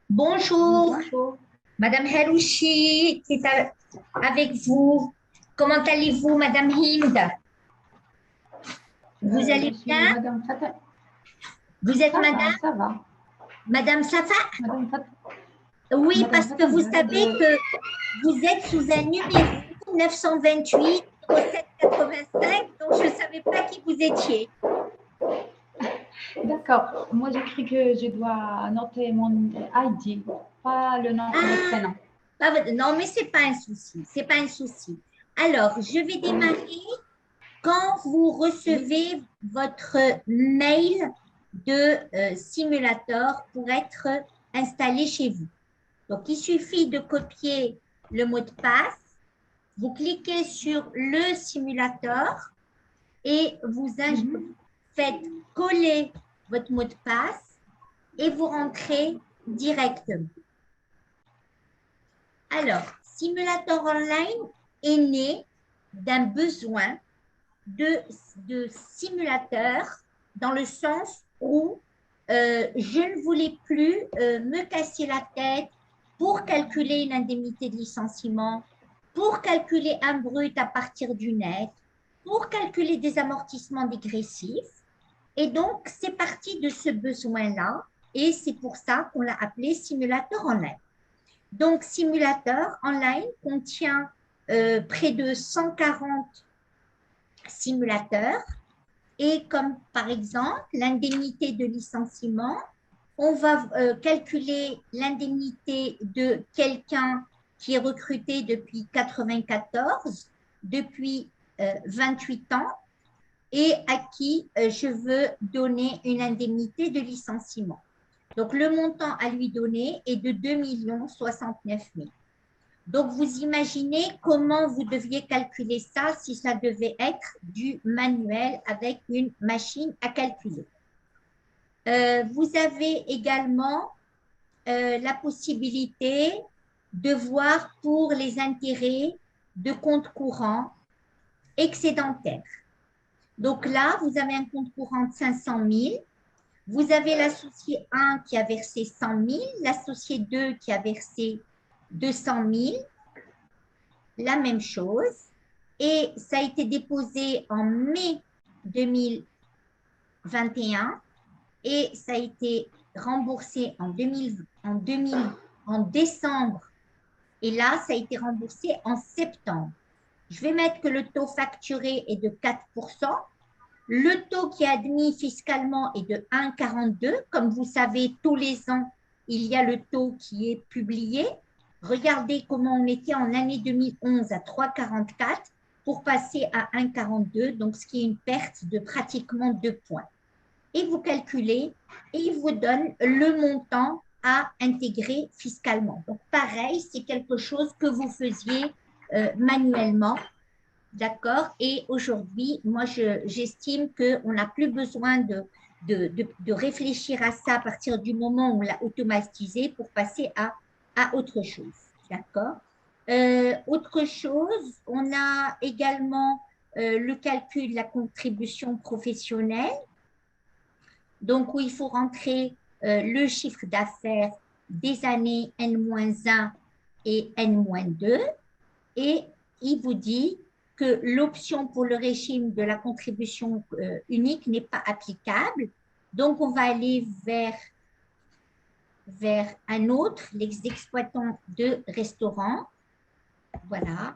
Bonjour, Bonjour. Madame Harouchi, qui est avec vous. Comment allez-vous, Madame Hind? Vous Je allez suis bien? Madame Fatah. Vous êtes Ça va, Madame, ça va. Madame Safa? Madame Fatah, Oui, Madame parce que vous Fatah savez de... que vous êtes sous un numéro 928 0785, donc je ne savais pas qui vous étiez. D'accord. Moi, j'ai cru que je dois noter mon ID, pas le nom et le Ah, prénom. non, mais c'est pas un souci, c'est pas un souci. Alors, je vais démarrer quand vous Oui. recevez votre mail de simulateur pour être installé chez vous. Donc, il suffit de copier le mot de passe, vous cliquez sur le simulateur et Mhm. faites coller votre mot de passe et vous rentrez directement. Alors, Simulator Online est né d'un besoin de simulateur dans le sens où je ne voulais plus me casser la tête pour calculer une indemnité de licenciement, pour calculer un brut à partir du net, pour calculer des amortissements dégressifs. Et donc, c'est parti de ce besoin-là et c'est pour ça qu'on l'a appelé simulateur online. Donc, simulateur online contient près de 140 simulateurs et comme par exemple l'indemnité de licenciement, on va calculer l'indemnité de quelqu'un qui est recruté depuis 94, depuis 28 ans et à qui je veux donner une indemnité de licenciement. Donc, le montant à lui donner est de 2 069 000. Donc, vous imaginez comment vous deviez calculer ça si ça devait être du manuel avec une machine à calculer. Vous avez également la possibilité de voir pour les intérêts de compte courant excédentaire. Donc là, vous avez un compte courant de 500 000. Vous avez l'associé 1 qui a versé 100 000, l'associé 2 qui a versé 200 000, la même chose. Et ça a été déposé en mai 2021 et ça a été remboursé en décembre. Et là, ça a été remboursé en septembre. Je vais mettre que le taux facturé est de 4%. Le taux qui est admis fiscalement est de 1,42. Comme vous savez, tous les ans, il y a le taux qui est publié. Regardez comment on était en année 2011 à 3,44 pour passer à 1,42, donc ce qui est une perte de pratiquement 2 points. Et vous calculez et il vous donne le montant à intégrer fiscalement. Donc pareil, c'est quelque chose que vous faisiez manuellement. D'accord. Et aujourd'hui, moi, j'estime qu'on n'a plus besoin de réfléchir à ça à partir du moment où on l'a automatisé pour passer à autre chose. D'accord. Autre chose, on a également le calcul de la contribution professionnelle. Donc, où il faut rentrer le chiffre d'affaires des années N-1 et N-2 et il vous dit que l'option pour le régime de la contribution unique n'est pas applicable. Donc, on va aller vers un autre, les exploitants de restaurants. Voilà,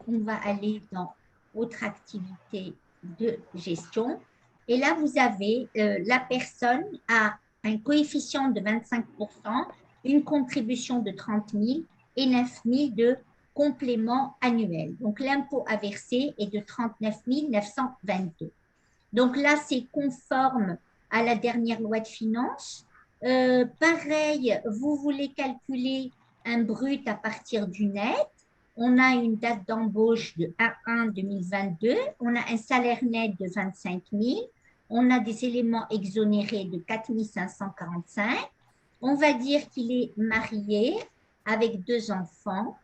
on va aller dans autre activité de gestion. Et là, vous avez la personne a un coefficient de 25%, une contribution de 30 000 et 9 000 de complément annuel. Donc, l'impôt à verser est de 39 922. Donc là, c'est conforme à la dernière loi de finances. Pareil, vous voulez calculer un brut à partir du net. On a une date d'embauche de 1/1/2022. On a un salaire net de 25 000. On a des éléments exonérés de 4 545. On va dire qu'il est marié avec 2 enfants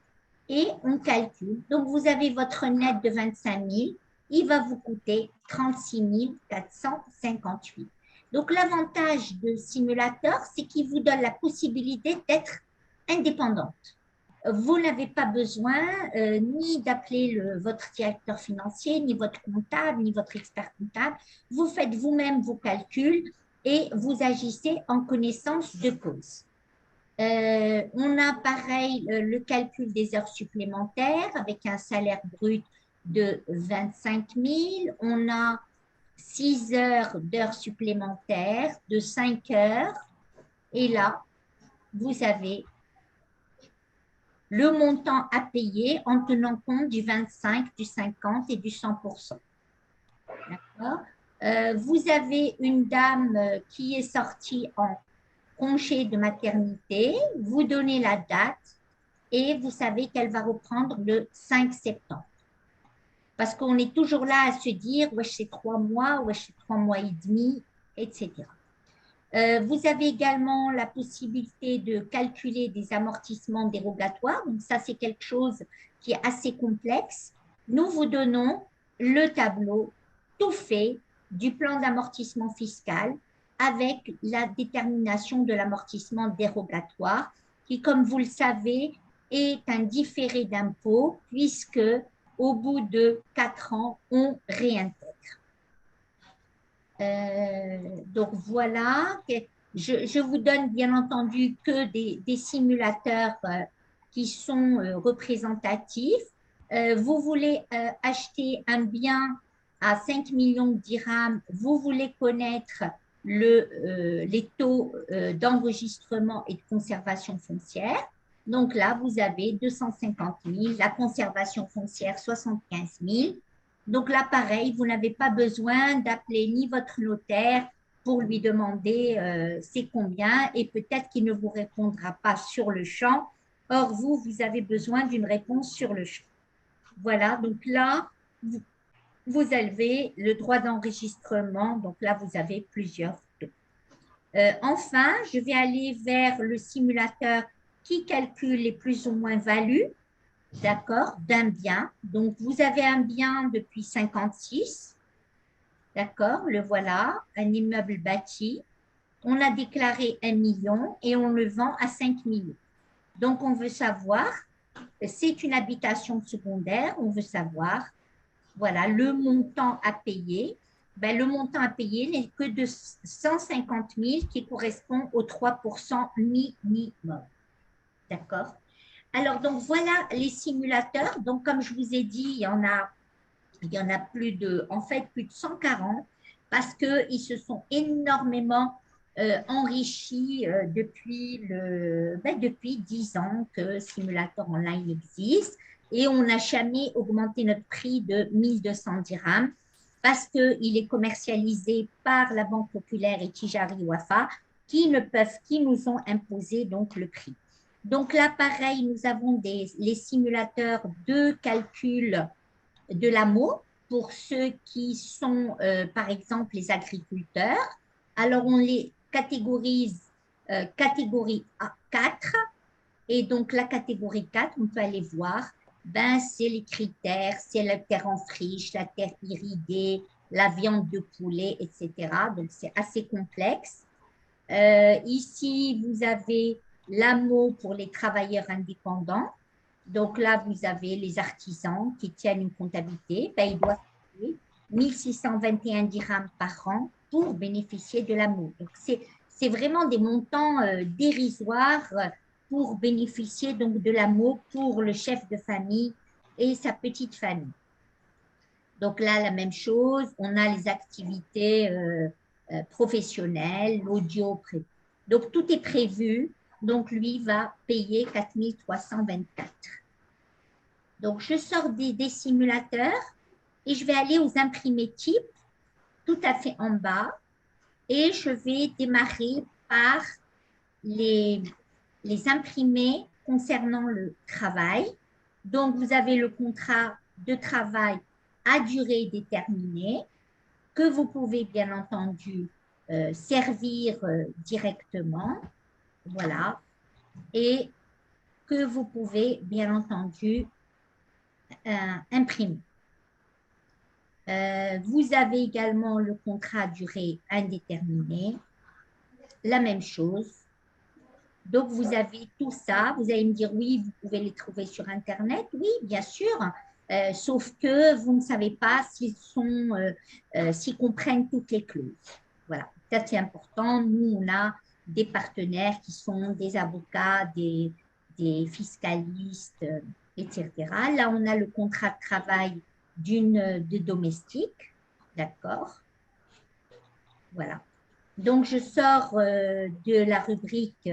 et on calcule. Donc, vous avez votre net de 25 000, il va vous coûter 36 458. Donc, l'avantage de simulateur, c'est qu'il vous donne la possibilité d'être indépendante. Vous n'avez pas besoin ni d'appeler votre directeur financier, ni votre comptable, ni votre expert comptable. Vous faites vous-même vos calculs et vous agissez en connaissance de cause. On a pareil le calcul des heures supplémentaires avec un salaire brut de 25 000. On a 6 heures d'heures supplémentaires de 5 heures. Et là, vous avez le montant à payer en tenant compte du 25, du 50 et du 100%. D'accord? Vous avez une dame qui est sortie en congé de maternité, vous donnez la date et vous savez qu'elle va reprendre le 5 septembre. Parce qu'on est toujours là à se dire, ouais, c'est 3 mois, ouais, c'est 3 mois et demi, etc. Vous avez également la possibilité de calculer des amortissements dérogatoires. Donc, ça, c'est quelque chose qui est assez complexe. Nous vous donnons le tableau tout fait du plan d'amortissement fiscal avec la détermination de l'amortissement dérogatoire qui, comme vous le savez, est un différé d'impôt puisque au bout de 4 ans, on réintègre. Donc voilà, je vous donne bien entendu que des simulateurs qui sont représentatifs. Vous voulez acheter un bien à 5 millions de dirhams, vous voulez connaître les taux d'enregistrement et de conservation foncière. Donc là, vous avez 250 000, la conservation foncière 75 000. Donc là, pareil, vous n'avez pas besoin d'appeler ni votre notaire pour lui demander c'est combien et peut-être qu'il ne vous répondra pas sur le champ. Or, vous avez besoin d'une réponse sur le champ. Voilà, donc là, vous avez le droit d'enregistrement. Donc là, vous avez plusieurs taux. Enfin, je vais aller vers le simulateur qui calcule les plus ou moins values, d'accord, d'un bien. Donc, vous avez un bien depuis 56, d'accord, le voilà, un immeuble bâti. On a déclaré 1 million et on le vend à 5 millions. Donc, on veut savoir, c'est une habitation secondaire, on veut savoir, voilà, le montant à payer. Ben, le montant à payer n'est que de 150 000 qui correspond aux 3% minimum. D'accord? Alors, donc, voilà les simulateurs. Donc, comme je vous ai dit, il y en a plus de 140 parce qu'ils se sont énormément enrichis depuis 10 ans que Simulator Online existe et on n'a jamais augmenté notre prix de 1200 dirhams parce qu'il est commercialisé par la Banque Populaire et Tijari Wafa qui nous ont imposé donc le prix. Donc là, pareil, nous avons les simulateurs de calcul de l'AMO pour ceux qui sont, par exemple, les agriculteurs. Alors, on les catégorise catégorie A4. Et donc, la catégorie 4, on peut aller voir, ben, c'est les critères, c'est la terre en friche, la terre irriguée, la viande de poulet, etc. Donc, c'est assez complexe. Ici, vous avez l'AMO pour les travailleurs indépendants. Donc là, vous avez les artisans qui tiennent une comptabilité. Ben, ils doivent payer 1621 dirhams par an pour bénéficier de l'AMO. Donc, c'est vraiment des montants dérisoires pour bénéficier donc de l'AMO pour le chef de famille et sa petite famille. Donc là, la même chose, on a les activités professionnelles, l'audio. Donc, tout est prévu. Donc, lui va payer 4 324. Donc, je sors des simulateurs et je vais aller aux imprimés types, tout à fait en bas. Et je vais démarrer par les imprimés concernant le travail. Donc, vous avez le contrat de travail à durée déterminée que vous pouvez bien entendu servir directement. Voilà. Et que vous pouvez bien entendu imprimer. Vous avez également le contrat à durée indéterminée, la même chose. Donc, vous avez tout ça. Vous allez me dire, oui, vous pouvez les trouver sur Internet. Oui, bien sûr. Sauf que vous ne savez pas s'ils comprennent toutes les clauses. Voilà, ça c'est important. Nous, on a des partenaires qui sont des avocats, des fiscalistes, etc. Là, on a le contrat de travail de domestique. D'accord? Voilà. Donc, je sors de la rubrique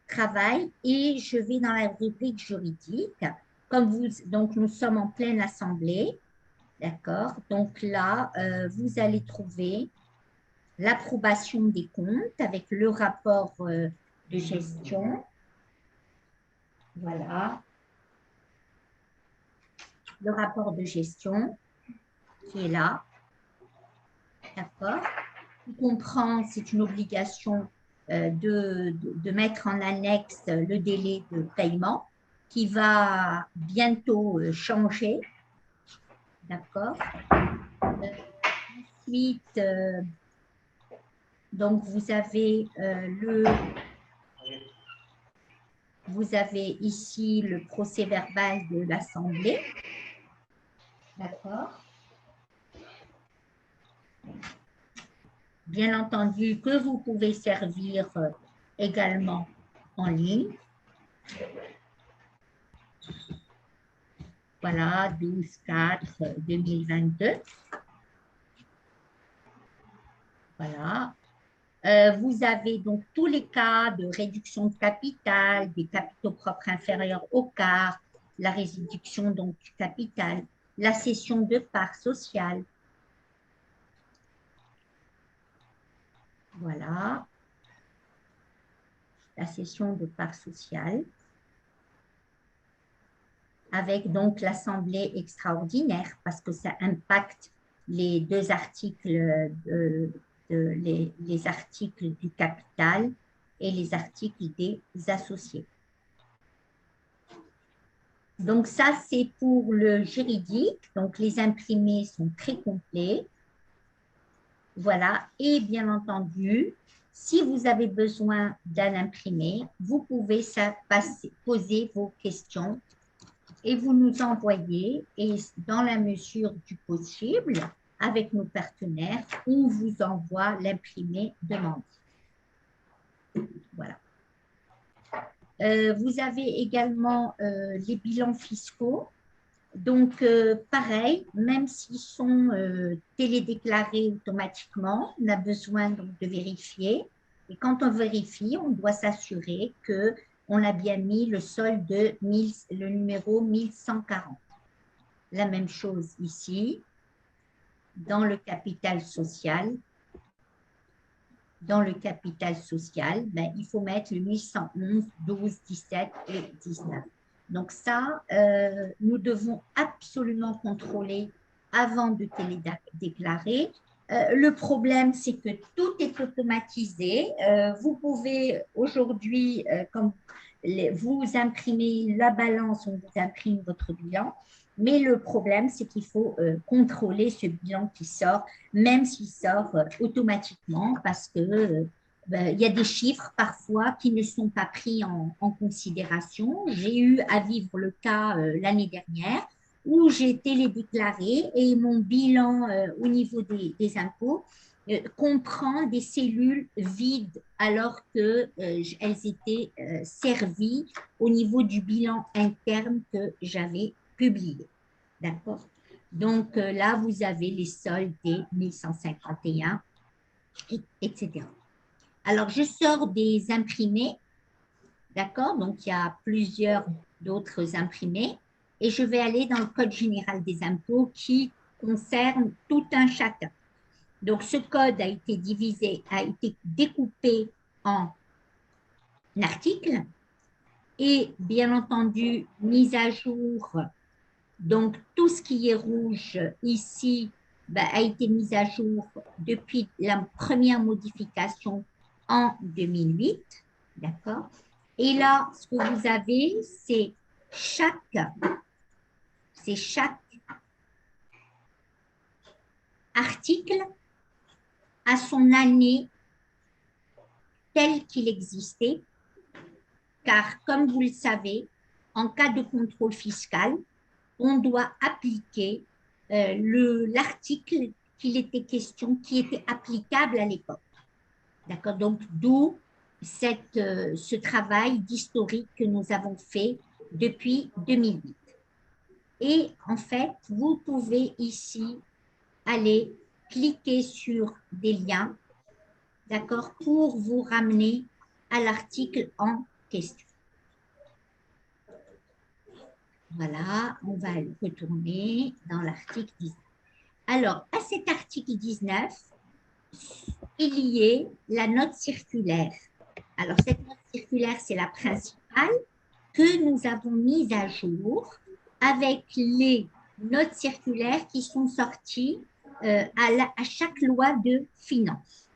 travail et je vais dans la rubrique juridique. Donc, nous sommes en pleine assemblée. D'accord? Donc là, vous allez trouver l'approbation des comptes avec le rapport de gestion. Voilà. Le rapport de gestion qui est là. D'accord? Qui comprend, c'est une obligation de mettre en annexe le délai de paiement qui va bientôt changer. D'accord? Ensuite, donc vous avez ici le procès-verbal de l'Assemblée. D'accord? Bien entendu que vous pouvez servir également en ligne. Voilà, 12/4/2022. Voilà. Vous avez donc tous les cas de réduction de capital, des capitaux propres inférieurs au quart, la réduction donc du capital, la cession de parts sociales. Voilà. La cession de parts sociales. Avec donc l'assemblée extraordinaire parce que ça impacte les deux articles, les articles du capital et les articles des associés. Donc ça, c'est pour le juridique. Donc les imprimés sont très complets. Voilà. Et bien entendu, si vous avez besoin d'un imprimé, vous pouvez poser vos questions et vous nous envoyez, et dans la mesure du possible, avec nos partenaires, on vous envoie l'imprimé demandé. Voilà. Vous avez également les bilans fiscaux. Donc, pareil, même s'ils sont télédéclarés automatiquement, on a besoin donc de vérifier. Et quand on vérifie, on doit s'assurer qu'on a bien mis le solde le numéro 1140. La même chose ici, dans le capital social. Dans le capital social, ben, il faut mettre le 1111, 12, 17 et 19. Donc ça, nous devons absolument contrôler avant de télédéclarer. Le problème, c'est que tout est automatisé. Vous pouvez aujourd'hui, comme vous imprimez la balance, on vous imprime votre bilan. Mais le problème, c'est qu'il faut contrôler ce bilan qui sort, même s'il sort automatiquement, parce que il y a des chiffres parfois qui ne sont pas pris en considération. J'ai eu à vivre le cas l'année dernière où j'ai télédéclaré et mon bilan au niveau des impôts comprend des cellules vides alors qu'elles étaient servies au niveau du bilan interne que j'avais publié. D'accord? Donc là, vous avez les soldes des 1151, etc. Alors, je sors des imprimés, d'accord? Donc, il y a plusieurs d'autres imprimés et je vais aller dans le Code général des impôts qui concerne tout un chacun. Donc, ce code a été découpé en articles et bien entendu mis à jour. Donc, tout ce qui est rouge ici a été mis à jour depuis la première modification en 2008. D'accord? Et là, ce que vous avez, c'est chaque article à son année tel qu'il existait, car comme vous le savez, en cas de contrôle fiscal, on doit appliquer l'article qu'il était question, qui était applicable à l'époque. D'accord? Donc, d'où ce travail d'historique que nous avons fait depuis 2008. Et en fait, vous pouvez ici aller cliquer sur des liens, d'accord, pour vous ramener à l'article en question. Voilà, on va retourner dans l'article 19. Alors, à cet article 19, il y a la note circulaire. Alors, cette note circulaire, c'est la principale que nous avons mise à jour avec les notes circulaires qui sont sorties à chaque loi de finances.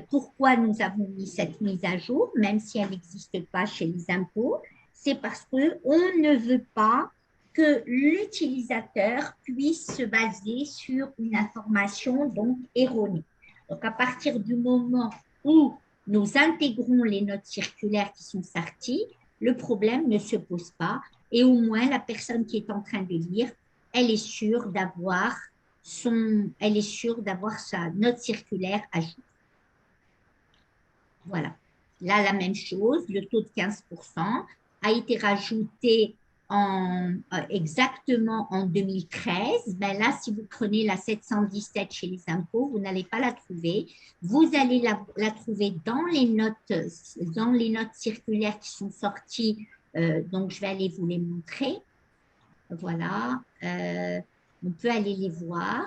Pourquoi nous avons mis cette mise à jour, même si elle n'existe pas chez les impôts? C'est parce qu'on ne veut pas que l'utilisateur puisse se baser sur une information donc erronée. Donc, à partir du moment où nous intégrons les notes circulaires qui sont sorties, le problème ne se pose pas et au moins la personne qui est en train de lire, elle est sûre d'avoir sa note circulaire à jour. Voilà. Là, la même chose, le taux de 15% a été rajouté exactement en 2013. Ben là, si vous prenez la 717 chez les impôts, vous n'allez pas la trouver. Vous allez la trouver dans les notes circulaires qui sont sorties. Donc, je vais aller vous les montrer. Voilà. On peut aller les voir.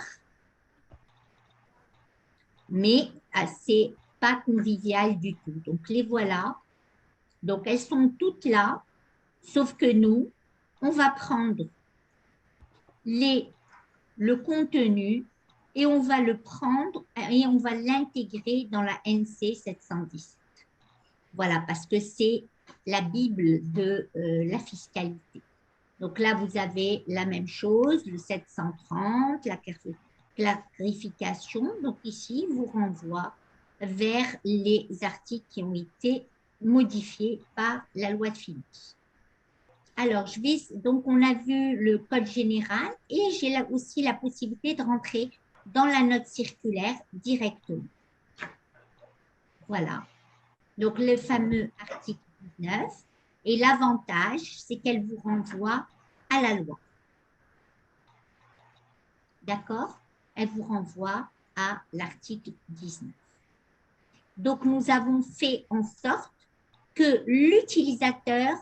Mais c'est pas convivial du tout. Donc, les voilà. Donc, elles sont toutes là, sauf que nous, on va prendre le contenu et on va le prendre et on va l'intégrer dans la NC 717. Voilà, parce que c'est la Bible de la fiscalité. Donc là, vous avez la même chose, le 730, la clarification. Donc ici, vous renvoie vers les articles qui ont été modifiés par la loi de finances. Alors, donc on a vu le code général et j'ai aussi la possibilité de rentrer dans la note circulaire directement. Voilà. Donc, le fameux article 19. Et l'avantage, c'est qu'elle vous renvoie à la loi. D'accord? Elle vous renvoie à l'article 19. Donc, nous avons fait en sorte que l'utilisateur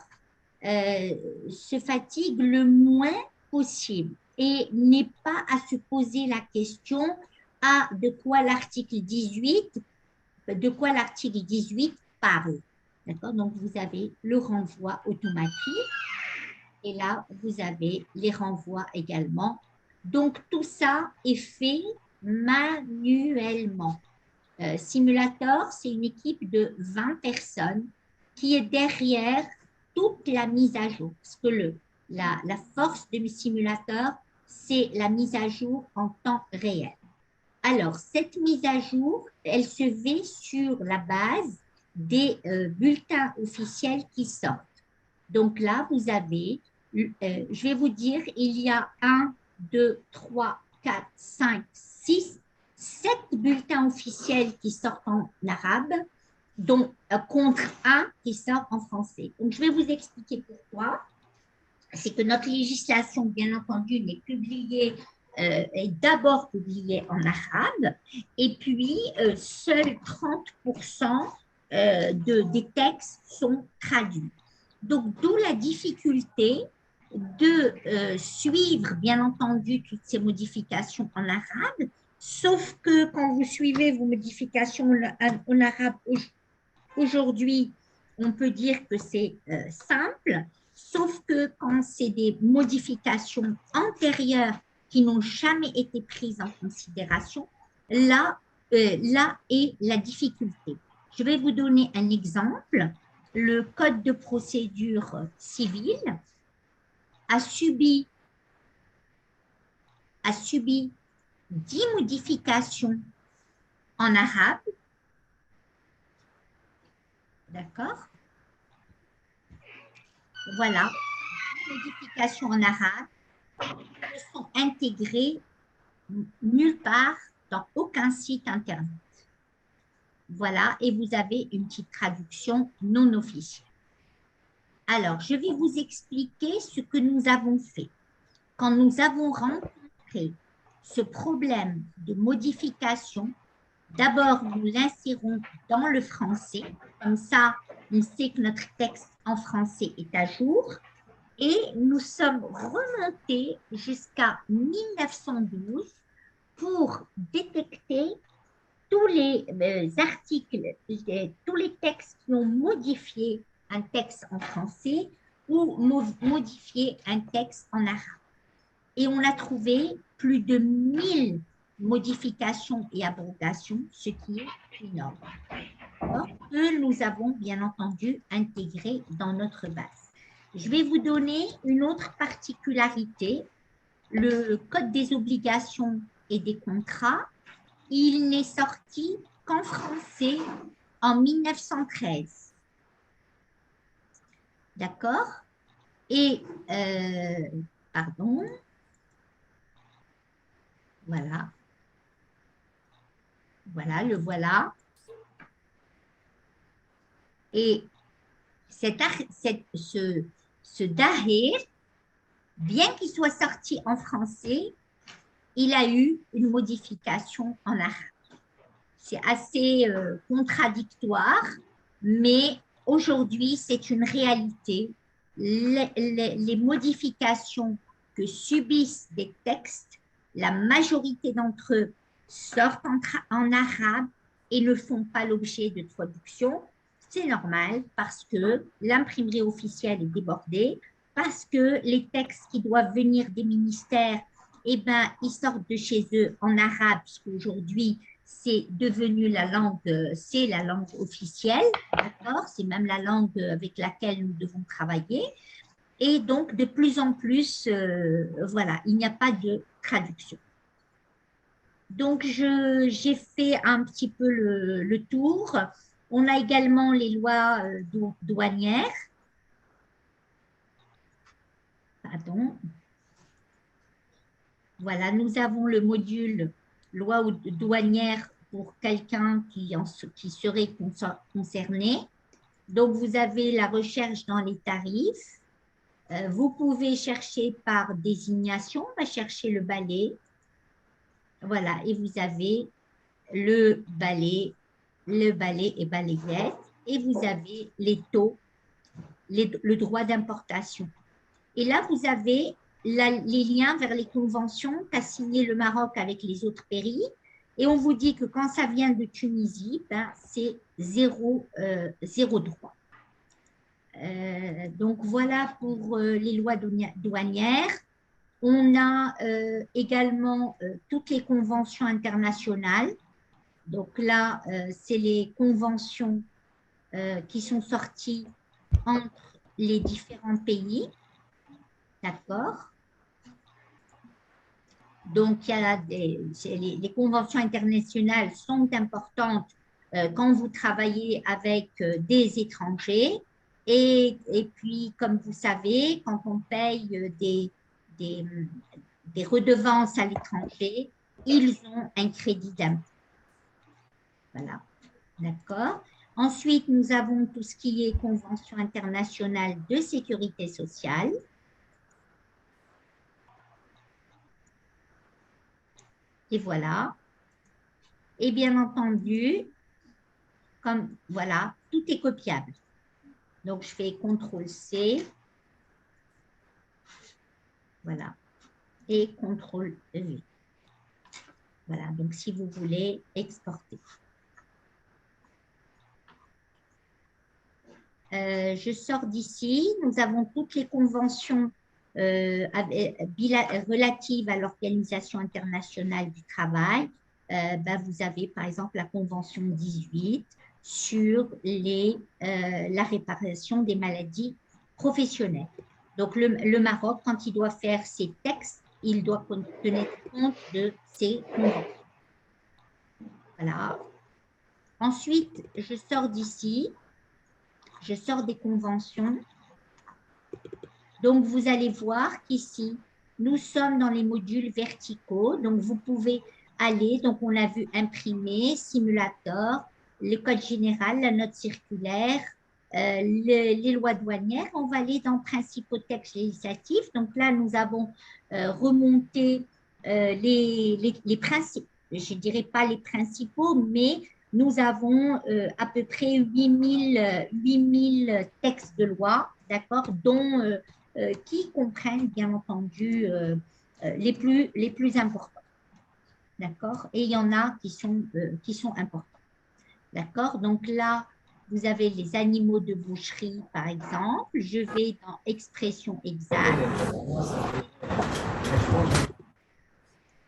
se fatigue le moins possible et n'ait pas à se poser la question de quoi l'article 18 parle. D'accord? Donc, vous avez le renvoi automatique et là, vous avez les renvois également. Donc, tout ça est fait manuellement. Simulator, c'est une équipe de 20 personnes qui est derrière toute la mise à jour. Parce que la force de Simulator, c'est la mise à jour en temps réel. Alors, cette mise à jour, elle se fait sur la base des bulletins officiels qui sortent. Donc là, vous avez, je vais vous dire, il y a 1, 2, 3, 4, 5, 6, 7 bulletins officiels qui sortent en arabe, donc contre un qui sort en français. Donc, je vais vous expliquer pourquoi. C'est que notre législation, bien entendu, n'est publiée, est d'abord publiée en arabe, et puis seuls 30% des textes sont traduits. Donc, d'où la difficulté de suivre, bien entendu, toutes ces modifications en arabe, sauf que quand vous suivez vos modifications en arabe aujourd'hui, on peut dire que c'est simple, sauf que quand c'est des modifications antérieures qui n'ont jamais été prises en considération, là est la difficulté. Je vais vous donner un exemple. Le Code de procédure civile a subi 10 modifications en arabe. D'accord? Voilà, modifications en arabe ne sont intégrées nulle part dans aucun site internet. Voilà, et vous avez une petite traduction non officielle. Alors, je vais vous expliquer ce que nous avons fait. Quand nous avons rencontré ce problème de modification, d'abord, nous l'insérons dans le français. Comme ça, on sait que notre texte en français est à jour. Et nous sommes remontés jusqu'à 1912 pour détecter tous les articles, tous les textes qui ont modifié un texte en français ou modifié un texte en arabe. Et on a trouvé plus de 1000 modifications et abrogations, ce qui est énorme. Que nous avons bien entendu intégré dans notre base. Je vais vous donner une autre particularité. Le Code des obligations et des contrats, il n'est sorti qu'en français en 1913. D'accord? Et, pardon, voilà. Voilà, le voilà. Et ce Dahir, bien qu'il soit sorti en français, il a eu une modification en arabe. C'est assez contradictoire, mais aujourd'hui, c'est une réalité. Les modifications que subissent des textes, la majorité d'entre eux sortent en arabe et ne font pas l'objet de traduction. C'est normal parce que l'imprimerie officielle est débordée, parce que les textes qui doivent venir des ministères, eh ben, ils sortent de chez eux en arabe, puisqu'aujourd'hui, c'est devenu c'est la langue officielle, d'accord? C'est même la langue avec laquelle nous devons travailler. Et donc, de plus en plus, voilà, il n'y a pas de traduction. Donc, j'ai fait un petit peu le tour. On a également les lois douanières. Pardon. Voilà, nous avons le module loi douanière pour quelqu'un qui serait concerné. Donc, vous avez la recherche dans les tarifs. Vous pouvez chercher par désignation, on va chercher le balai. Voilà, et vous avez le balai et balayette, et vous avez les taux, le droit d'importation. Et là, vous avez les liens vers les conventions qu'a signé le Maroc avec les autres pays. Et on vous dit que quand ça vient de Tunisie, ben, c'est zéro droit. Donc, voilà pour les lois douanières. On a également toutes les conventions internationales. Donc là, c'est les conventions qui sont sorties entre les différents pays. D'accord? Donc, il y a les conventions internationales sont importantes quand vous travaillez avec des étrangers. Et puis, comme vous savez, quand on paye des redevances à l'étranger, ils ont un crédit d'impôt. Voilà, d'accord. Ensuite, nous avons tout ce qui est convention internationale de sécurité sociale. Et voilà. Et bien entendu, comme voilà, tout est copiable. Donc, je fais CTRL-C. Voilà. Et CTRL-V. Voilà. Donc, si vous voulez exporter. Je sors d'ici. Nous avons toutes les conventions relatives à l'Organisation internationale du travail. Ben, vous avez par exemple la Convention 18 sur la réparation des maladies professionnelles. Donc, le Maroc, quand il doit faire ses textes il doit tenir compte de ces conventions. Voilà. Ensuite, je sors d'ici, je sors des conventions. Donc, vous allez voir qu'ici, nous sommes dans les modules verticaux. Donc, vous pouvez aller, donc on l'a vu, imprimer, simulateur, le code général, la note circulaire, les lois douanières. On va aller dans principaux textes législatifs. Donc là, nous avons remonté les principes. Je ne dirais pas les principaux, mais nous avons à peu près 8000 textes de loi, d'accord, dont qui comprennent bien entendu les plus importants. D'accord? Et il y en a qui sont importants. D'accord? Donc là, vous avez les animaux de boucherie, par exemple. Je vais dans expression exacte.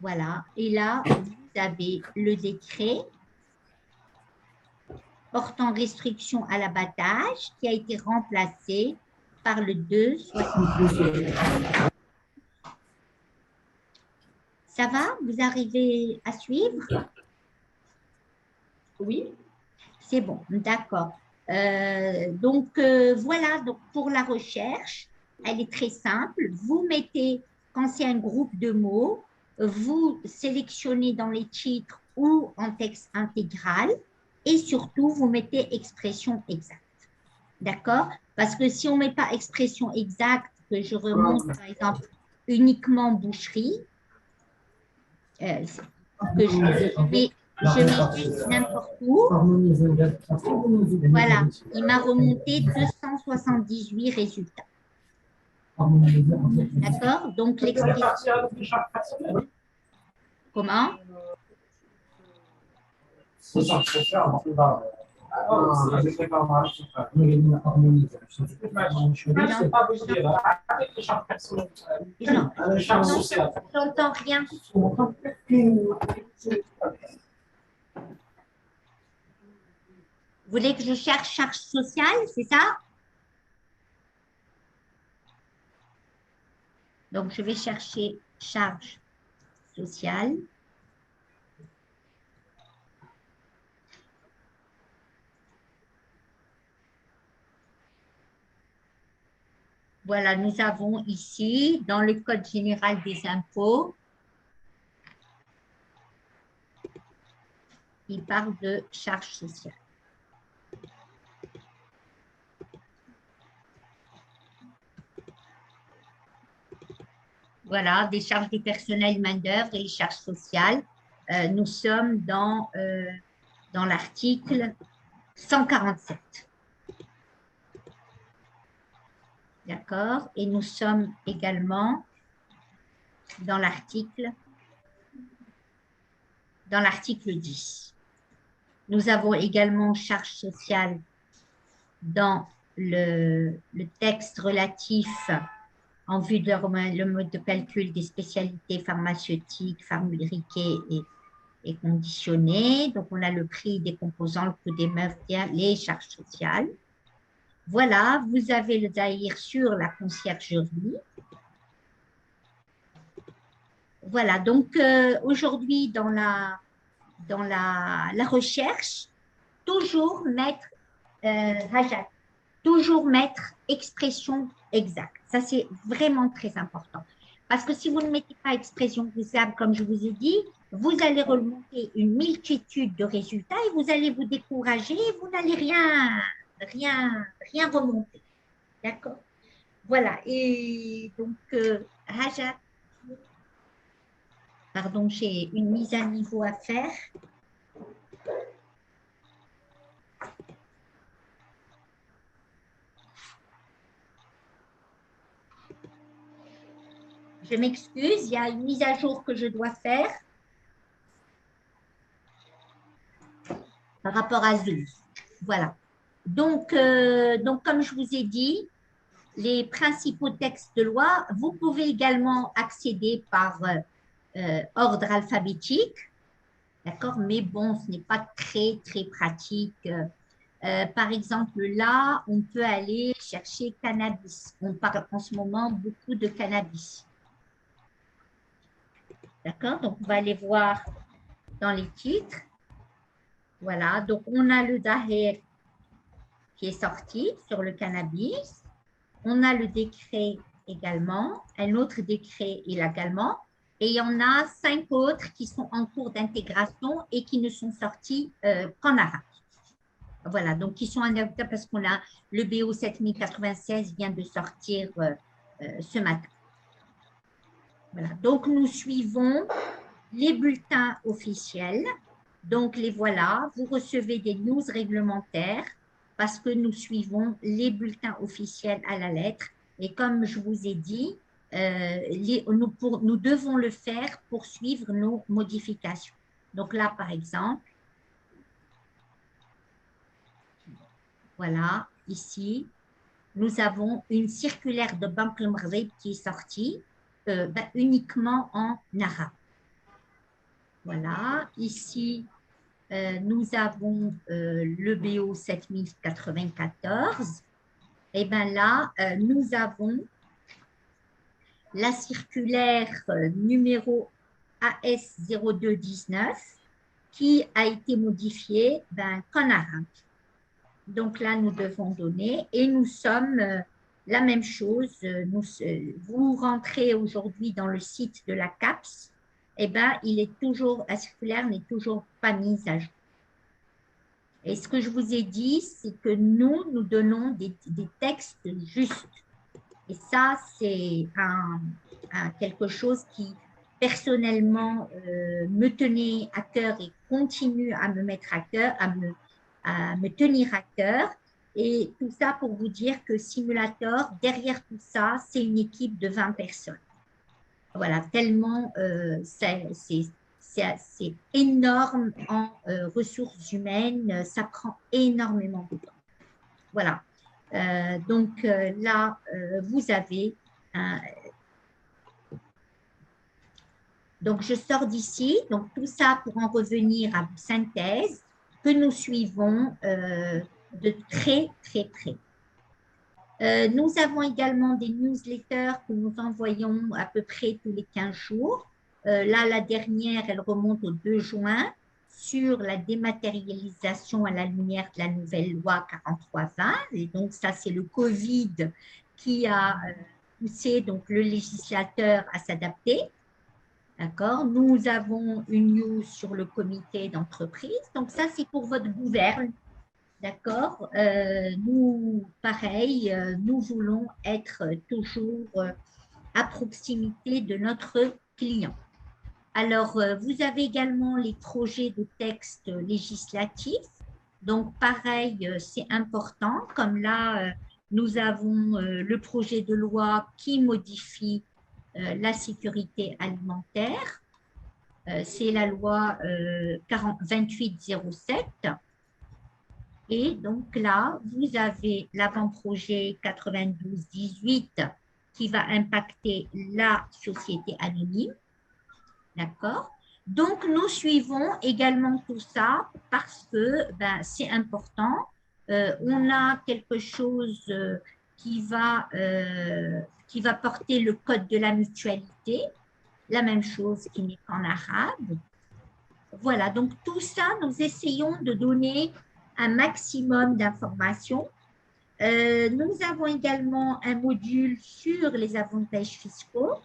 Voilà. Et là, vous avez le décret portant restriction à l'abattage qui a été remplacé par le 2,60. Ça va? Vous arrivez à suivre? Oui. C'est bon, d'accord. Voilà, donc pour la recherche, elle est très simple. Vous mettez, quand c'est un groupe de mots, vous sélectionnez dans les titres ou en texte intégral et surtout, vous mettez expression exacte. D'accord? Parce que si on ne met pas expression exacte, que je remonte par exemple uniquement boucherie, que je mets juste n'importe où. Voilà, il m'a remonté 278 résultats. D'accord? Donc, l'expression. Comment? J'entends rien. Vous voulez que je cherche charge sociale, c'est ça? Donc, je vais chercher charge sociale. Voilà, nous avons ici, dans le Code général des impôts, il parle de charge sociale. Voilà, des charges de personnel, main-d'œuvre et les charges sociales. Nous sommes dans l'article 147. D'accord? Et nous sommes également dans l'article 10. Nous avons également charges sociales dans le texte relatif en vue de le mode de calcul des spécialités pharmaceutiques, fabriquées et conditionnées. Donc, on a le prix des composants, le coût des meubles, les charges sociales. Voilà, vous avez le Zahir sur la conciergerie. Voilà, donc aujourd'hui, dans la recherche, toujours mettre Rajat, toujours mettre expression exacte. Ça, c'est vraiment très important. Parce que si vous ne mettez pas expression exacte, comme je vous ai dit, vous allez remonter une multitude de résultats et vous allez vous décourager et vous n'allez rien remonter. D'accord? Voilà. Et donc, Rajat, pardon, j'ai une mise à niveau à faire. Je m'excuse, il y a une mise à jour que je dois faire par rapport à Zoom. Voilà. Donc, comme je vous ai dit, les principaux textes de loi, vous pouvez également accéder par ordre alphabétique. D'accord? Mais bon, ce n'est pas très, très pratique. Par exemple, là, on peut aller chercher cannabis. On parle en ce moment beaucoup de cannabis. D'accord? Donc, on va aller voir dans les titres. Voilà, donc on a le Daher qui est sorti sur le cannabis. On a le décret également, un autre décret également. Et il y en a 5 autres qui sont en cours d'intégration et qui ne sont sortis qu'en arabe. Voilà, donc qui sont en arabe parce qu'on a le BO 7096 vient de sortir ce matin. Voilà, donc nous suivons les bulletins officiels. Donc les voilà, vous recevez des news réglementaires parce que nous suivons les bulletins officiels à la lettre. Et comme je vous ai dit, nous devons le faire pour suivre nos modifications. Donc là, par exemple, voilà, ici, nous avons une circulaire de Banque El Maghreb qui est sortie uniquement en arabe. Voilà, ici, nous avons le BO 7094. Et bien là, nous avons la circulaire numéro AS 0219 qui a été modifiée qu'en arabe. Donc là, nous devons donner et nous sommes la même chose. Vous rentrez aujourd'hui dans le site de la CAPS, et il est toujours, la circulaire n'est toujours pas mise à jour. Et ce que je vous ai dit, c'est que nous donnons des textes justes. Et ça, c'est quelque chose qui, personnellement, me tenait à cœur et continue à me mettre à cœur, à me tenir à cœur. Et tout ça pour vous dire que Simulator, derrière tout ça, c'est une équipe de 20 personnes. Voilà, tellement c'est énorme en ressources humaines, ça prend énormément de temps. Voilà, donc là, vous avez donc je sors d'ici, donc tout ça pour en revenir à vos synthèses que nous suivons de très, très près. Nous avons également des newsletters que nous envoyons à peu près tous les 15 jours. Là, la dernière, elle remonte au 2 juin sur la dématérialisation à la lumière de la nouvelle loi 4320. Et donc, ça, c'est le Covid qui a poussé donc, le législateur à s'adapter. D'accord? Nous avons une news sur le comité d'entreprise. Donc, ça, c'est pour votre gouverne. D'accord? Nous, pareil, nous voulons être toujours à proximité de notre client. Alors, vous avez également les projets de textes législatifs. Donc, pareil, c'est important. Comme là, nous avons le projet de loi qui modifie la sécurité alimentaire. C'est la loi 2807. Et donc là, vous avez l'avant-projet 9218 qui va impacter la société anonyme. D'accord? Donc, nous suivons également tout ça parce que c'est important. On a quelque chose qui va porter le code de la mutualité, la même chose qui n'est qu'en arabe. Voilà, donc tout ça, nous essayons de donner un maximum d'informations. Nous avons également un module sur les avantages fiscaux,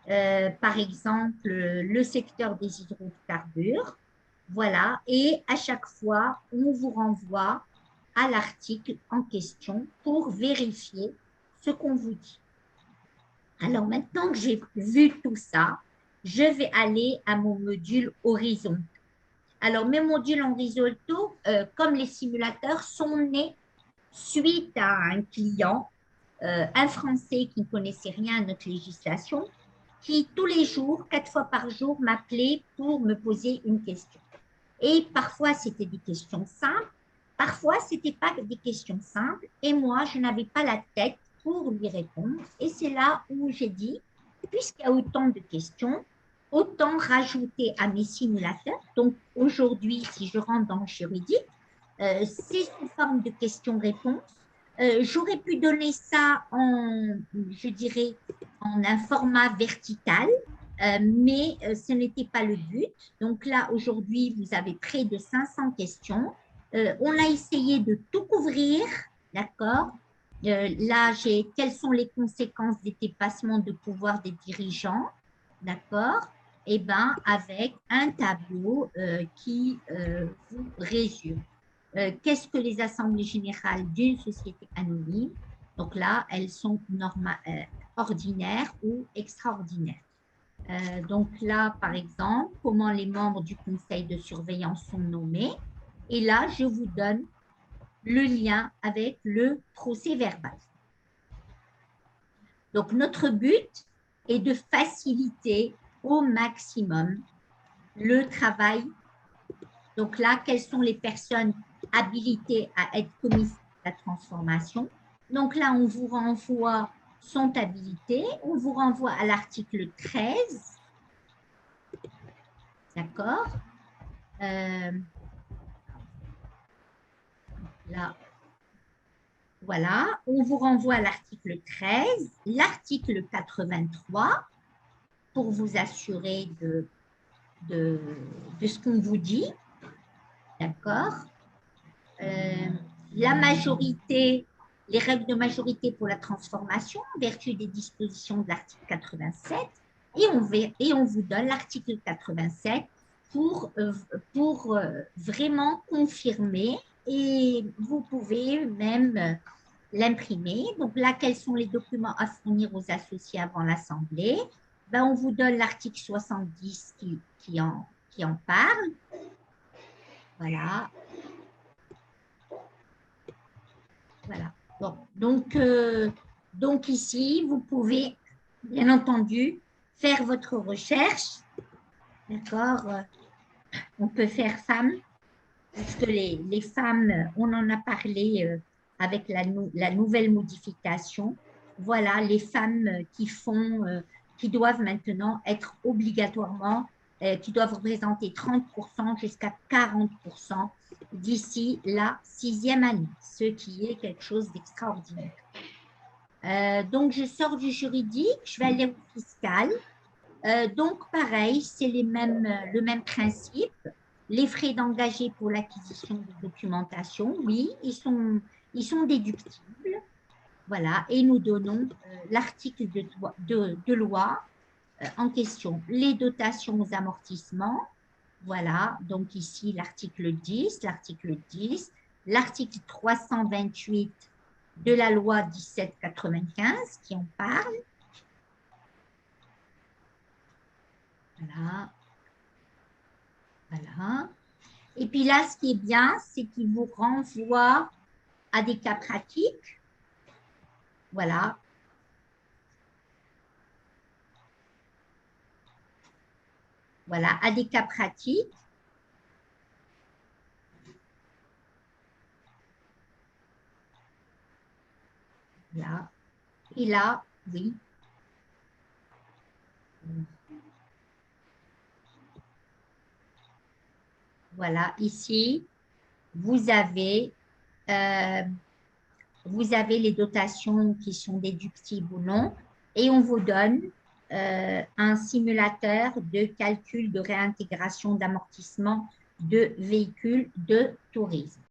par exemple le secteur des hydrocarbures. Voilà, et à chaque fois, on vous renvoie à l'article en question pour vérifier ce qu'on vous dit. Alors maintenant que j'ai vu tout ça, je vais aller à mon module horizon. Alors, mes modules en risotto, comme les simulateurs, sont nés suite à un client, un Français qui ne connaissait rien à notre législation, qui tous les jours, 4 fois par jour, m'appelait pour me poser une question. Et parfois, c'était des questions simples, parfois, ce n'était pas des questions simples, et moi, je n'avais pas la tête pour lui répondre. Et c'est là où j'ai dit, puisqu'il y a autant de questions, autant rajouter à mes simulateurs. Donc, aujourd'hui, si je rentre dans le juridique, c'est sous forme de questions-réponses. J'aurais pu donner ça en, je dirais, en un format vertical, mais ce n'était pas le but. Donc là, aujourd'hui, vous avez près de 500 questions. On a essayé de tout couvrir, d'accord? Là, quelles sont les conséquences des dépassements de pouvoir des dirigeants, d'accord? Eh bien, avec un tableau qui vous résume. Qu'est-ce que les assemblées générales d'une société anonyme? Donc là, elles sont ordinaires ou extraordinaires. Donc là, par exemple, comment les membres du conseil de surveillance sont nommés. Et là, je vous donne le lien avec le procès verbal. Donc, notre but est de faciliter au maximum le travail. Donc là, quelles sont les personnes habilitées à être commissaires de la transformation? Donc là, on vous renvoie, sont habilités, on vous renvoie à l'article 13. D'accord? Là, voilà, on vous renvoie à l'article 13, l'article 83, pour vous assurer de ce qu'on vous dit. D'accord? La majorité, les règles de majorité pour la transformation, en vertu des dispositions de l'article 87, et on vous donne l'article 87 pour vraiment confirmer, et vous pouvez même l'imprimer. Donc là, quels sont les documents à fournir aux associés avant l'Assemblée? Ben, on vous donne l'article 70 qui en parle. Voilà. Voilà. Bon, donc ici, vous pouvez, bien entendu, faire votre recherche. D'accord? On peut faire femmes, puisque les femmes, on en a parlé avec la nouvelle modification. Voilà, les femmes qui doivent maintenant être obligatoirement, qui doivent représenter 30% jusqu'à 40% d'ici la 6e année, ce qui est quelque chose d'extraordinaire. Donc, je sors du juridique, je vais aller au fiscal. Donc, pareil, c'est le même principe. Les frais d'engagé pour l'acquisition de documentation, oui, ils sont déductibles. Voilà, et nous donnons l'article de loi en question. Les dotations aux amortissements, voilà, donc ici l'article 10, l'article 328 de la loi 1795 qui en parle. Voilà. Voilà. Et puis là, ce qui est bien, c'est qu'il vous renvoie à des cas pratiques. Voilà. Voilà, à des cas pratiques. Là. Et là, oui. Voilà, ici, vous avez les dotations qui sont déductibles ou non, et on vous donne un simulateur de calcul de réintégration d'amortissement de véhicules de tourisme.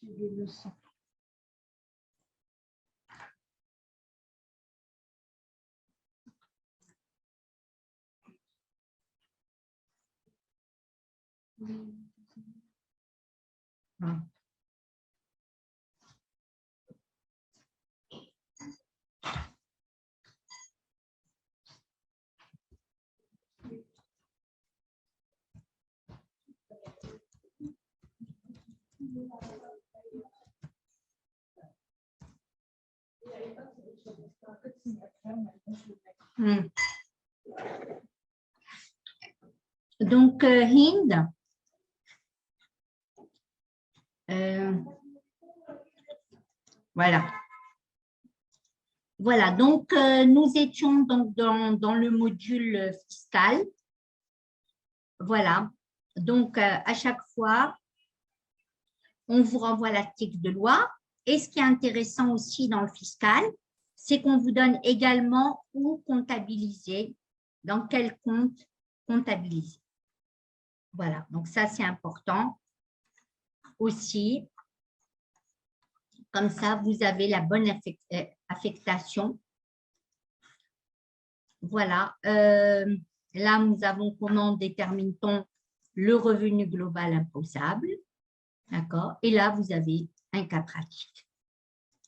Des leçons. Donc, Hind, voilà. Voilà, donc nous étions donc dans le module fiscal. Voilà, donc à chaque fois, on vous renvoie l'article de loi. Et ce qui est intéressant aussi dans le fiscal, c'est qu'on vous donne également où comptabiliser, dans quel compte comptabiliser. Voilà, donc ça, c'est important aussi. Comme ça, vous avez la bonne affectation. Voilà. Là, nous avons comment détermine-t-on le revenu global imposable. D'accord. Et là, vous avez un cas pratique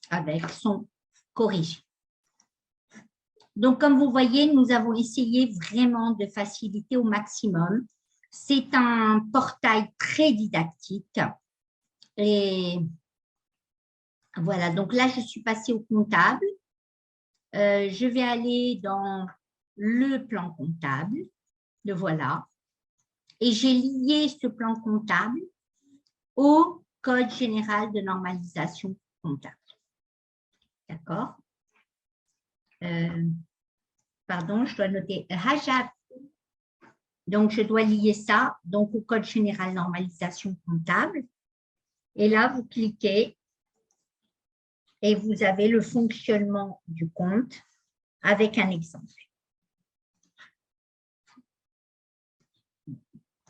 avec son corrigé. Donc, comme vous voyez, nous avons essayé vraiment de faciliter au maximum. C'est un portail très didactique. Et voilà, donc là, je suis passée au comptable. Je vais aller dans le plan comptable. Le voilà. Et j'ai lié ce plan comptable au Code général de normalisation comptable. D'accord? Pardon, je dois noter Hajab. Donc, je dois lier ça donc, au Code général de normalisation comptable. Et là, vous cliquez et vous avez le fonctionnement du compte avec un exemple.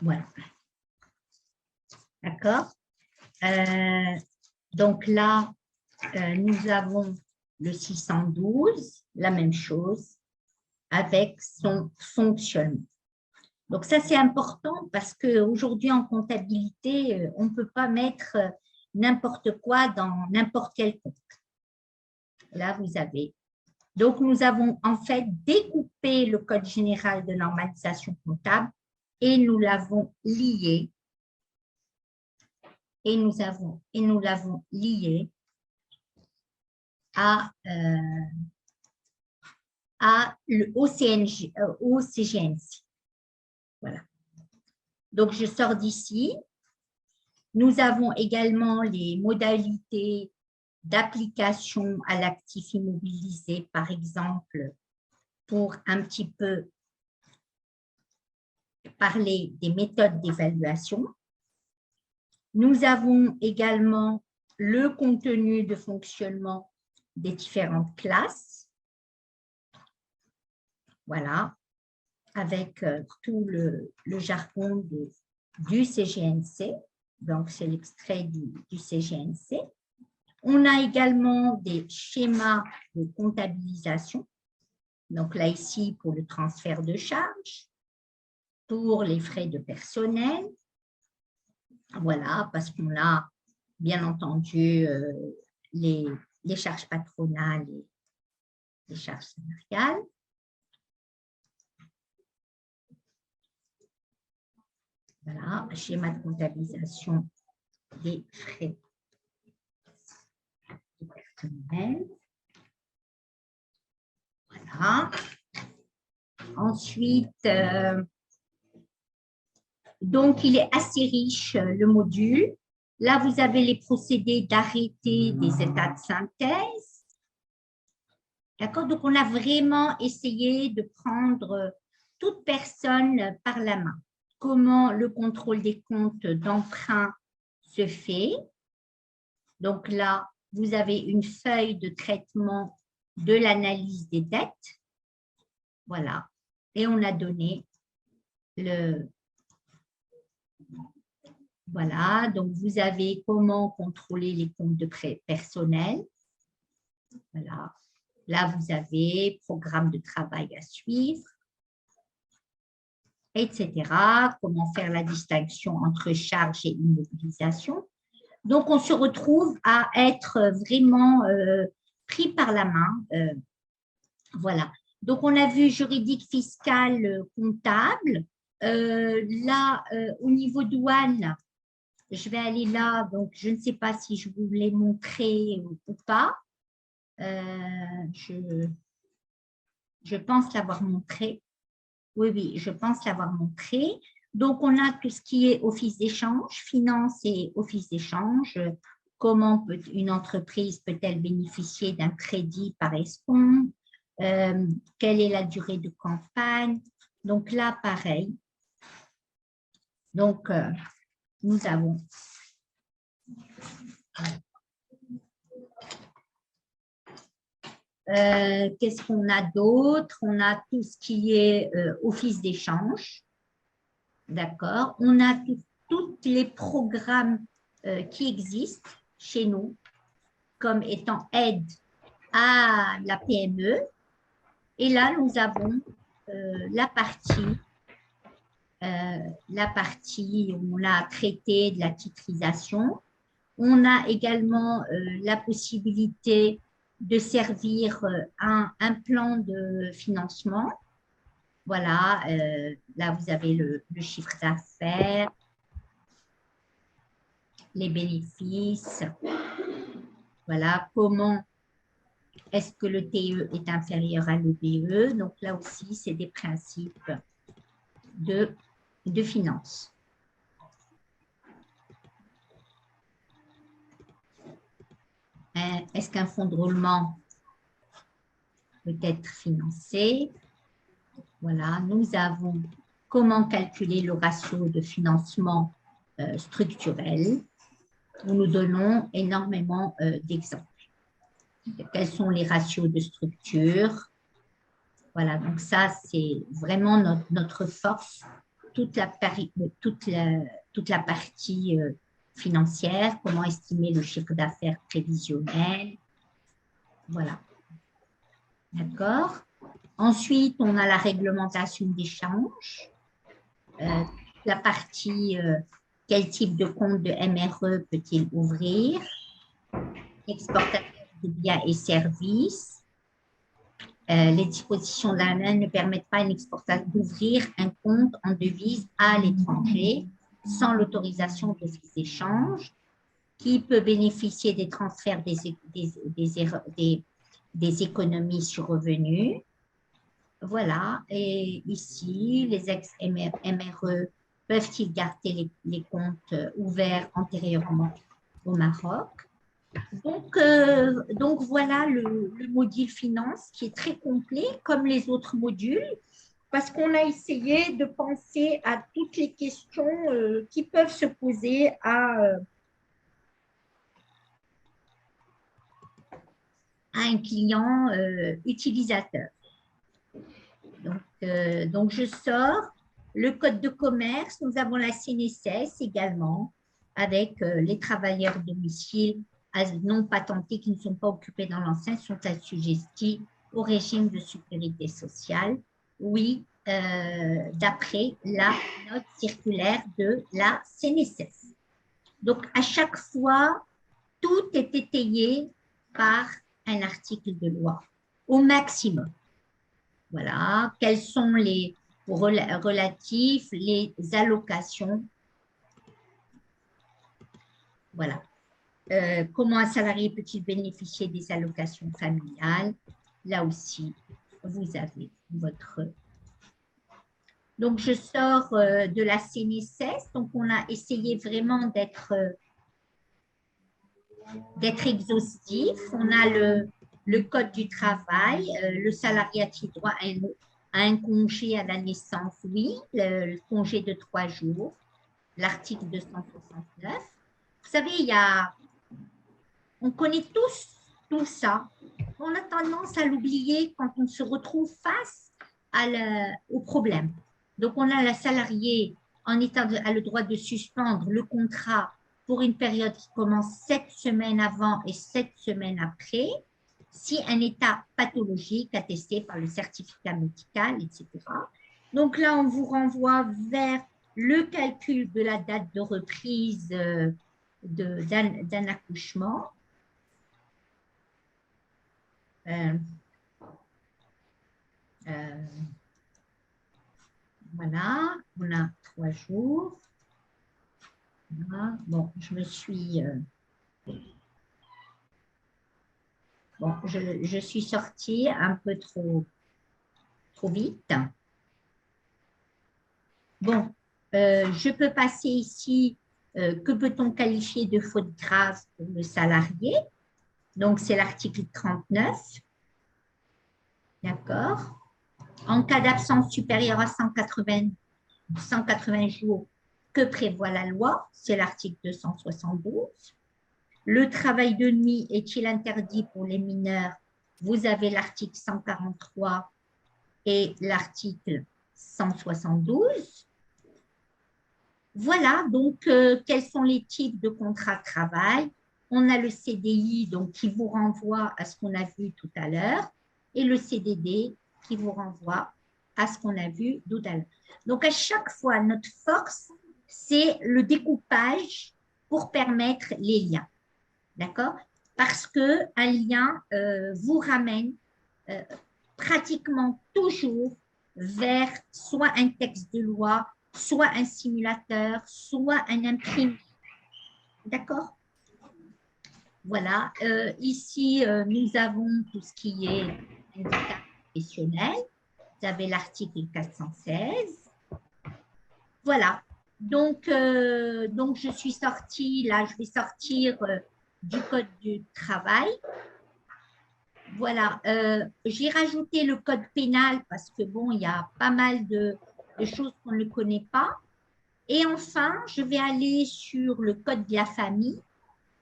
Voilà. D'accord? Donc là, nous avons le 612, la même chose, avec son fonctionnement. Donc ça, c'est important parce qu'aujourd'hui, en comptabilité, on ne peut pas mettre n'importe quoi dans n'importe quel compte. Là, vous avez. Donc, nous avons en fait découpé le Code général de normalisation comptable et nous l'avons lié. Et nous l'avons lié au CGNC. Voilà. Donc, je sors d'ici. Nous avons également les modalités d'application à l'actif immobilisé, par exemple, pour un petit peu parler des méthodes d'évaluation. Nous avons également le contenu de fonctionnement des différentes classes. Voilà, avec tout le jargon du CGNC. Donc, c'est l'extrait du CGNC. On a également des schémas de comptabilisation. Donc, là, ici, pour le transfert de charges, pour les frais de personnel. Voilà, parce qu'on a, bien entendu, les charges patronales et les charges salariales. Voilà, schéma de comptabilisation des frais personnels. Voilà. Ensuite, donc, il est assez riche, le module. Là, vous avez les procédés d'arrêté des états de synthèse. D'accord? Donc, on a vraiment essayé de prendre toute personne par la main. Comment le contrôle des comptes d'emprunt se fait. Donc là, vous avez une feuille de traitement de l'analyse des dettes. Voilà. Et on a donné le... Voilà. Donc, vous avez comment contrôler les comptes de prêt personnel. Voilà. Là, vous avez programme de travail à suivre, etc. Comment faire la distinction entre charge et immobilisation. Donc, on se retrouve à être vraiment pris par la main. Voilà. Donc, on a vu juridique, fiscal, comptable. Là, au niveau douane, je vais aller là. Donc, je ne sais pas si je vous l'ai montré ou pas. Je pense l'avoir montré. Oui, oui, je pense l'avoir montré. Donc, on a tout ce qui est office d'échange, finance et office d'échange. Comment une entreprise peut-elle bénéficier d'un crédit par escompte? Quelle est la durée de campagne? Donc là, pareil. Donc, nous avons Qu'est-ce qu'on a d'autre? On a tout ce qui est office d'échange. D'accord. On a tous les programmes qui existent chez nous comme étant aide à la PME. Et là, nous avons la partie où on a traité de la titrisation. On a également la possibilité de servir un plan de financement. Voilà, là, vous avez le chiffre d'affaires, les bénéfices. Voilà, comment est-ce que le TE est inférieur à l'EBE? Donc, là aussi, c'est des principes de finance. Est-ce qu'un fonds de roulement peut être financé? Voilà, nous avons comment calculer le ratio de financement structurel. Nous donnons énormément d'exemples. Quels sont les ratios de structure? Voilà, donc ça, c'est vraiment notre force, toute la partie financière, comment estimer le chiffre d'affaires prévisionnel. Voilà. D'accord? Ensuite, on a la réglementation d'échange, la partie quel type de compte de MRE peut-il ouvrir, exportateur de biens et services. Les dispositions de l'AML ne permettent pas à un exportateur d'ouvrir un compte en devise à l'étranger sans l'autorisation d'office d'échange, qui peut bénéficier des transferts des économies sur revenus. Voilà, et ici, les ex-MRE peuvent-ils garder les comptes ouverts antérieurement au Maroc? Donc voilà le module finance qui est très complet, comme les autres modules, parce qu'on a essayé de penser à toutes les questions qui peuvent se poser à un client utilisateur. Donc, je sors le code de commerce. Nous avons la CNSS également, avec les travailleurs domicile non patentés qui ne sont pas occupés dans l'enceinte sont assujettis au régime de sécurité sociale. Oui, d'après la note circulaire de la CNSS. Donc, à chaque fois, tout est étayé par un article de loi, au maximum. Voilà, quels sont les relatifs, les allocations. Voilà. Comment un salarié peut-il bénéficier des allocations familiales? Là aussi, vous avez votre... Donc, je sors de la CNSS. Donc, on a essayé vraiment d'être exhaustif. On a le code du travail. Le salarié a-t-il droit à un congé à la naissance? Oui, le congé de 3 jours. L'article 269. Vous savez, on connaît tous tout ça. On a tendance à l'oublier quand on se retrouve face au problème. Donc, on a la salariée a le droit de suspendre le contrat pour une période qui commence 7 semaines avant et 7 semaines après, si un état pathologique attesté par le certificat médical, etc. Donc là, on vous renvoie vers le calcul de la date de reprise d'un accouchement. Voilà, on a 3 jours. Voilà. Bon, je me suis... bon, je suis sortie un peu trop vite. Bon, je peux passer ici, que peut-on qualifier de faute grave pour le salarié? Donc, c'est l'article 39. D'accord. En cas d'absence supérieure à 180 jours, que prévoit la loi? C'est l'article 272. Le travail de nuit est-il interdit pour les mineurs? Vous avez l'article 143 et l'article 172. Voilà, donc, quels sont les types de contrats de travail? On a le CDI, donc, qui vous renvoie à ce qu'on a vu tout à l'heure, et le CDD qui vous renvoie à ce qu'on a vu tout à l'heure. Donc, à chaque fois, notre force, c'est le découpage pour permettre les liens. D'accord? Parce qu'un lien vous ramène pratiquement toujours vers soit un texte de loi, soit un simulateur, soit un imprimé. D'accord? Voilà. Ici, nous avons tout ce qui est handicap professionnel. Vous avez l'article 416. Voilà. Donc, je suis sortie, là, je vais sortir du code du travail. Voilà, j'ai rajouté le code pénal parce que bon, il y a pas mal de choses qu'on ne connaît pas. Et enfin, je vais aller sur le code de la famille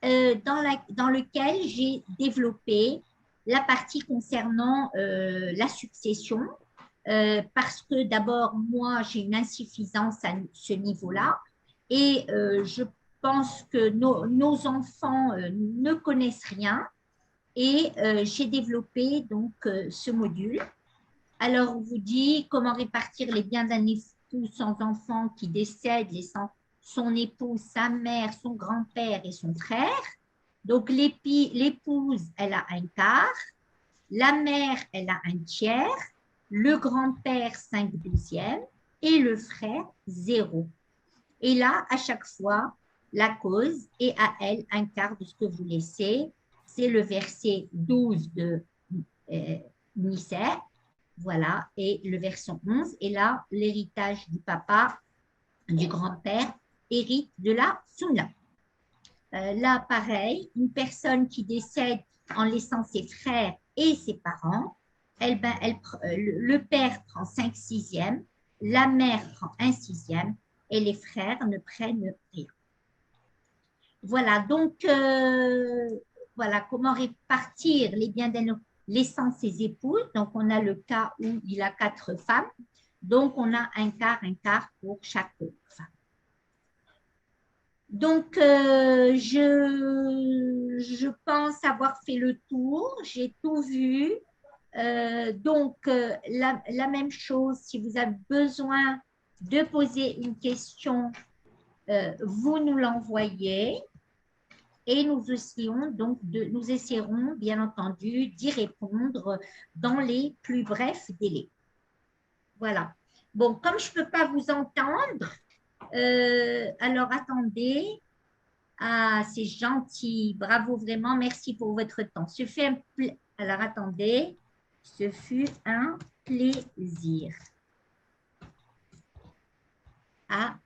dans lequel j'ai développé la partie concernant la succession parce que d'abord, moi, j'ai une insuffisance à ce niveau-là et je pense que nos enfants ne connaissent rien et j'ai développé donc ce module. Alors, on vous dit comment répartir les biens d'un époux sans enfant qui décède, laissant son épouse, sa mère, son grand-père et son frère. Donc, l'épouse, elle a un quart, la mère, elle a un tiers, le grand-père, 5/12 et le frère, 0. Et là, à chaque fois, la cause est à elle un quart de ce que vous laissez. C'est le verset 12 de Nicée. Voilà, et le verset 11. Et là, l'héritage du papa, du grand-père, hérite de la sunna. Là, pareil, une personne qui décède en laissant ses frères et ses parents, le père prend 5/6, la mère prend 1/6 et les frères ne prennent rien. Voilà, donc, voilà comment répartir les biens d'un laissant ses épouses. Donc, on a le cas où il a 4 femmes. Donc, on a un quart pour chaque femme. Donc, je pense avoir fait le tour. J'ai tout vu. Donc, la même chose, si vous avez besoin de poser une question, vous nous l'envoyez. Et nous essaierons bien entendu d'y répondre dans les plus brefs délais. Voilà. Bon, comme je ne peux pas vous entendre, alors attendez. Ah, c'est gentil. Bravo vraiment. Merci pour votre temps. Alors attendez. Ce fut un plaisir. À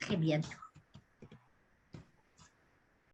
très bientôt.